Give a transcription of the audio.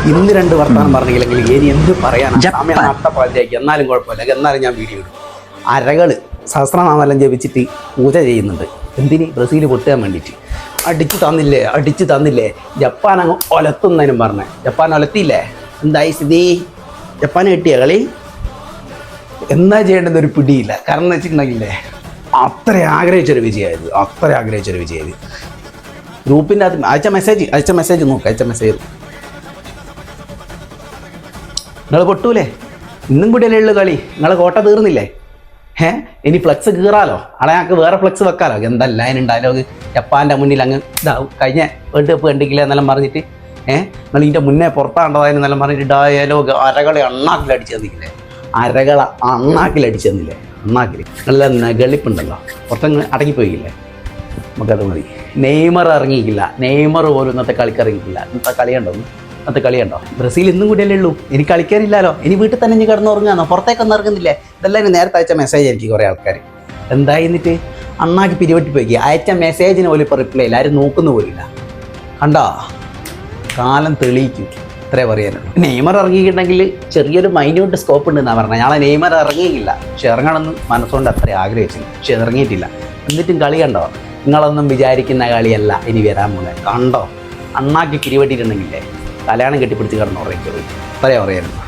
ഇന്ന് 2 വർത്താനം പറഞ്ഞില്ലെങ്കിൽ ഇനി എന്ത് പറയാനാണ്? സമയം നഷ്ടപ്പാലിലേക്ക്. എന്നാലും കുഴപ്പമില്ല, എന്നാലും ഞാൻ വീഡിയോ ഇടും. അരകൾ സഹസ്രനാമെല്ലാം ജപിച്ചിട്ട് പൂജ ചെയ്യുന്നുണ്ട്. എന്തിന്? ബ്രസീൽ പൊട്ടാൻ വേണ്ടിയിട്ട്. അടിച്ചു തന്നില്ലേ ജപ്പാൻ അങ്ങ് ഒലത്തുന്നതിനും പറഞ്ഞേ. ജപ്പാൻ ഒലത്തിയില്ലേ? എന്തായി സ്ഥിതി? ജപ്പാൻ കിട്ടിയ കളി എന്താ ചെയ്യേണ്ടതെന്നൊരു പിടിയില്ല. കാരണം എന്ന് വെച്ചിട്ടുണ്ടെങ്കിലേ അത്ര ആഗ്രഹിച്ചൊരു വിജയമായത്. ഗ്രൂപ്പിൻ്റെ അത് അയച്ച മെസ്സേജ് നിങ്ങൾ പൊട്ടൂലേ? ഇന്നും കൂടിയല്ലേ ഉള്ളു കളി. നിങ്ങളെ കോട്ട തീർന്നില്ലേ? ഇനി ഫ്ലെക്സ് കീറാലോ, അവിടെ ഞങ്ങൾക്ക് വേറെ ഫ്ലെക്സ് വെക്കാലോ. എന്തല്ല അതിന് ഡയലോഗ്. ജപ്പാൻ്റെ മുന്നിൽ അങ്ങ് ഇതാവും. കഴിഞ്ഞ വേൾഡ് കപ്പ് കണ്ടിക്കില്ല എന്നെല്ലാം പറഞ്ഞിട്ട് നിങ്ങൾ ഇതിൻ്റെ മുന്നേ പുറത്താണ്ടതായെന്നെല്ലാം പറഞ്ഞിട്ട് ഡയലോഗ് അരകളെ അണ്ണാക്കിലടിച്ച് തന്നില്ലേ? അണ്ണാക്കിൽ നല്ല നെകളിപ്പുണ്ടല്ലോ, പുറത്തങ്ങ് അടങ്ങിപ്പോയില്ലേ? നമുക്കത് മതി. നെയ്മർ ഇറങ്ങിയില്ല. നെയ്മർ പോലും ഇന്നത്തെ കളിക്ക് ഇറങ്ങിയില്ല. ഇന്നത്തെ കളിയുണ്ടോ? ബ്രസീൽ ഇന്നും കൂടിയല്ലേ ഉള്ളൂ. ഇനി കളിക്കാനില്ലല്ലോ. ഇനി വീട്ടിൽ തന്നെ ഇനി കിടന്നുറങ്ങാന്നോ? പുറത്തേക്കൊന്നും ഇറങ്ങുന്നില്ലേ? ഇതെല്ലാം ഇനി നേരത്തെ അയച്ച മെസ്സേജ് ആയിരിക്കും കുറേ ആൾക്കാർ. എന്തായിരുന്നിട്ട് അണ്ണാക്കി പിരിവെട്ടി പോയി. അയച്ച മെസ്സേജിന് പോലും ഇപ്പോൾ റിപ്ലൈ ഇല്ല. ആരും നോക്കുന്ന പോലില്ല. കണ്ടോ? കാലം തെളിയിക്കും. ഇത്രേ പറയാനുള്ളൂ. നെയ്മർ ഇറങ്ങിയിട്ടുണ്ടെങ്കിൽ ചെറിയൊരു മൈന്യൂട്ട് സ്കോപ്പ് ഉണ്ടെന്നാണ് പറഞ്ഞത്. ഞങ്ങളെ നെയ്മർ ഇറങ്ങിയില്ല, പക്ഷെ ഇറങ്ങണമെന്ന് മനസ്സുകൊണ്ട് അത്ര ആഗ്രഹിച്ചില്ല, പക്ഷെ ഇറങ്ങിയിട്ടില്ല. എന്നിട്ടും കളി കണ്ടോ? നിങ്ങളൊന്നും വിചാരിക്കുന്ന കളിയല്ല ഇനി വരാൻ പോലെ. കണ്ടോ? അണ്ണാക്കി പിരിവെട്ടിയിട്ടുണ്ടെങ്കിലേ കല്യാണം കെട്ടിപ്പിടിച്ച് കിടന്നുറങ്ങിക്കോളൂ. പറയാനുള്ളൂ.